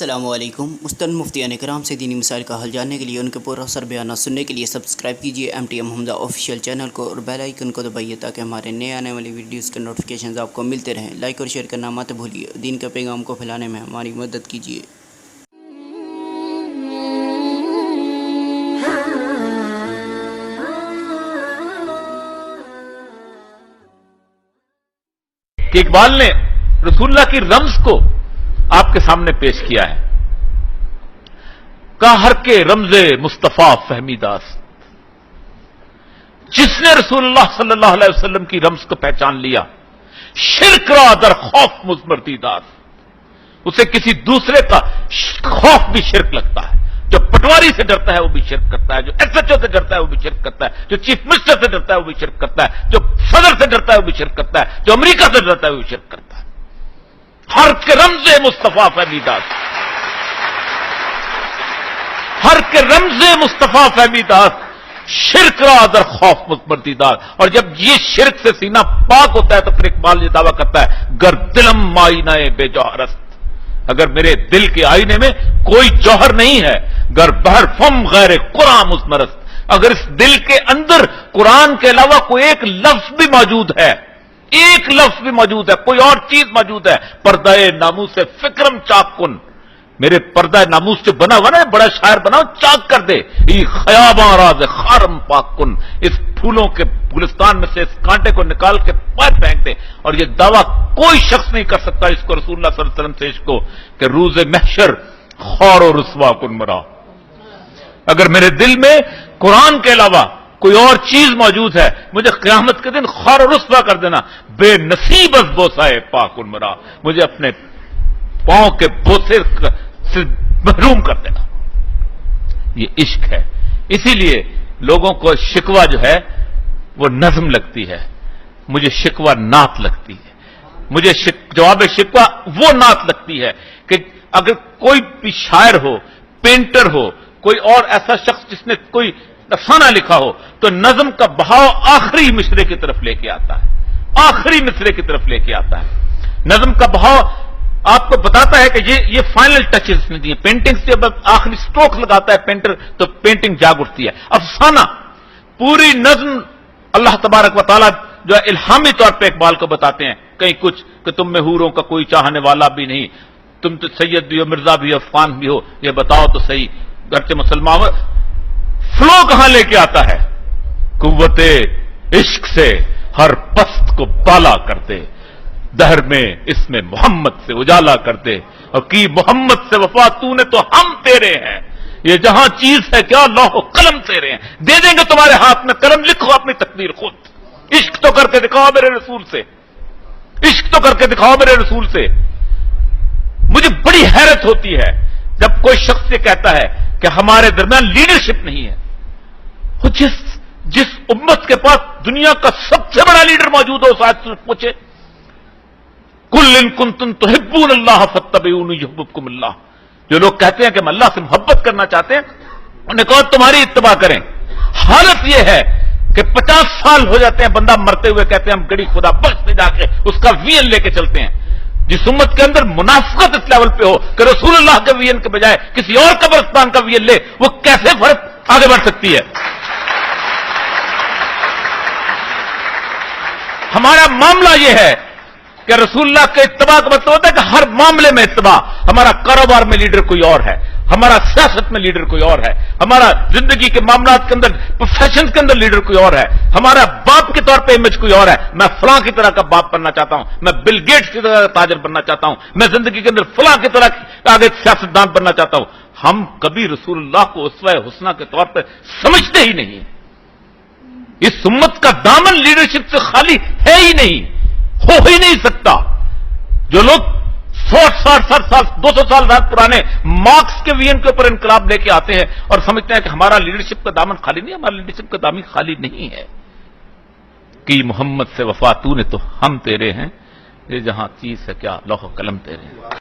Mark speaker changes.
Speaker 1: السلام علیکم۔ مستند مفتیان کرام سے دینی مسائل کا حل جاننے کے لیے ان کے پورا اثر بیانات سننے کے لیے سبسکرائب کیجیے MTM حمزہ آفیشیل چینل کو اور بیل آئیکن کو دبائیے تاکہ ہمارے نئے آنے والی ویڈیوز کے نوٹیفیکیشنز آپ کو ملتے رہیں۔ لائک اور شیئر کرنا مت بھولیے۔ دین کے پیغام کو پھیلانے میں ہماری مدد کیجیے۔
Speaker 2: کہ اقبال نے رسول اللہ کی رمز کو آپ کے سامنے پیش کیا ہے۔ کہا ہر کے رمز مصطفیٰ فہمی داست، جس نے رسول اللہ صلی اللہ علیہ وسلم کی رمز کو پہچان لیا، شرک را در خوف مزمردی داست، اسے کسی دوسرے کا خوف بھی شرک لگتا ہے۔ جو پٹواری سے ڈرتا ہے وہ بھی شرک کرتا ہے، جو SHO سے ڈرتا ہے وہ بھی شرک کرتا ہے، جو چیف منسٹر سے ڈرتا ہے وہ بھی شرک کرتا ہے، جو صدر سے ڈرتا ہے وہ بھی شرک کرتا ہے، جو امریکہ سے ڈرتا ہے وہ بھی شرک کرتا ہے۔ ہر کے رمز مصطفیٰ فہمی داست، ہر کے رمز مصطفیٰ فہمی داست، شرک را در خوف مزمردی داست۔ اور جب یہ شرک سے سینہ پاک ہوتا ہے تو پھر اقبال یہ دعویٰ کرتا ہے، گر دلم مائنہ بے جوہر است، اگر میرے دل کے آئینے میں کوئی جوہر نہیں ہے، گر بہر فم غیر قرآن مزمرست، اگر اس دل کے اندر قرآن کے علاوہ کوئی ایک لفظ بھی موجود ہے، ایک لفظ بھی موجود ہے، کوئی اور چیز موجود ہے، پردہ ناموس سے فکرم چاک کن، میرے پردہ ناموس سے بنا ہوا نا، بڑا شاعر بنا، چاک کر دے، یہ خیاباں راز خارم پاک کن، اس پھولوں کے گلستان میں سے اس کانٹے کو نکال کے پیر پھینک دے۔ اور یہ دعویٰ کوئی شخص نہیں کر سکتا اس کو رسول اللہ صلی اللہ علیہ وسلم سے عشق کو، کہ روز محشر خار و رسوا کن مرا، اگر میرے دل میں قرآن کے علاوہ کوئی اور چیز موجود ہے، مجھے قیامت کے دن خار و رسوا کر دینا، بے نصیب از بوسائے پاک کن مرا، مجھے اپنے پاؤں کے بوسے سے محروم کر دینا۔ یہ عشق ہے۔ اسی لیے لوگوں کو شکوہ جو ہے وہ نظم لگتی ہے، مجھے شکوہ نعت لگتی ہے، مجھے جواب شکوہ وہ نعت لگتی ہے کہ اگر کوئی بھی شاعر ہو، پینٹر ہو، کوئی اور ایسا شخص جس نے کوئی افسانہ لکھا ہو، تو نظم کا بہاؤ آخری مصرے کی طرف لے کے آتا ہے، آخری مصرے کی طرف لے کے آتا ہے۔ نظم کا بہاؤ آپ کو بتاتا ہے کہ یہ فائنل ٹچز نے دیے، پینٹنگ سے جب آخری سٹروک لگاتا ہے پینٹر تو پینٹنگ جاگ اٹھتی ہے۔ افسانہ، پوری نظم اللہ تبارک و تعالیٰ جو ہے الہامی طور پہ اقبال کو بتاتے ہیں، کہیں کچھ کہ تم میں حوروں کا کوئی چاہنے والا بھی نہیں، تم تو سید بھی ہو، مرزا بھی ہو، افغان بھی ہو، یہ بتاؤ تو صحیح، گرچہ مسلمان فلو کہاں لے کے آتا ہے، قوت عشق سے ہر پست کو بالا کرتے، دہر میں اس میں محمد سے اجالا کرتے، اور کی محمد سے وفا تو نے تو ہم تیرے ہیں، یہ جہاں چیز ہے کیا لوح و قلم تیرے ہیں، دے دیں گے تمہارے ہاتھ میں قلم، لکھو اپنی تقدیر خود، عشق تو کر کے دکھاؤ میرے رسول سے، عشق تو کر کے دکھاؤ میرے رسول سے۔ مجھے بڑی حیرت ہوتی ہے جب کوئی شخص یہ کہتا ہے کہ ہمارے درمیان لیڈرشپ نہیں ہے۔ جس امت کے پاس دنیا کا سب سے بڑا لیڈر موجود ہو، شاید سے پوچھے، کل ان کنتم تحبون اللہ فاتبعونی یحببکم اللہ، جو لوگ کہتے ہیں کہ ہم اللہ سے محبت کرنا چاہتے ہیں، انہوں نے کہا تمہاری اتباع کریں۔ حالت یہ ہے کہ 50 سال ہو جاتے ہیں بندہ مرتے ہوئے، کہتے ہیں ہم گڑی خدا بخش پہ جا کے اس کا وین لے کے چلتے ہیں۔ جس امت کے اندر منافقت اس لیول پہ ہو کہ رسول اللہ کے وین کے بجائے کسی اور قبرستان کا وین لے، وہ کیسے فرق آگے بڑھ سکتی ہے؟ ہمارا معاملہ یہ ہے کہ رسول اللہ کے اتباع کا مطلب ہوتا ہے کہ ہر معاملے میں اتباع، ہمارا کاروبار میں لیڈر کوئی اور ہے، ہمارا سیاست میں لیڈر کوئی اور ہے، ہمارا زندگی کے معاملات کے اندر پروفیشن کے اندر لیڈر کوئی اور ہے، ہمارا باپ کے طور پہ امیج کوئی اور ہے، میں فلاں کی طرح کا باپ بننا چاہتا ہوں، میں بل گیٹس کی طرح کا تاجر بننا چاہتا ہوں، میں زندگی کے اندر فلاں کی طرح آگے سیاستدان بننا چاہتا ہوں۔ ہم کبھی رسول اللہ کو اسوہ حسنہ کے طور پہ سمجھتے ہی نہیں۔ اس امت کا دامن لیڈرشپ سے خالی ہے ہی نہیں، ہو ہی نہیں سکتا۔ جو لوگ 160 سال 200 سال بعد پرانے مارکس کے وین کے اوپر انقلاب لے کے آتے ہیں اور سمجھتے ہیں کہ ہمارا لیڈرشپ کا دامن خالی نہیں، ہمارا لیڈرشپ کا دامن خالی نہیں ہے۔ کہ محمد سے وفا تو نے تو ہم تیرے ہیں، یہ جہاں چیز ہے کیا لوح و قلم تیرے ہیں۔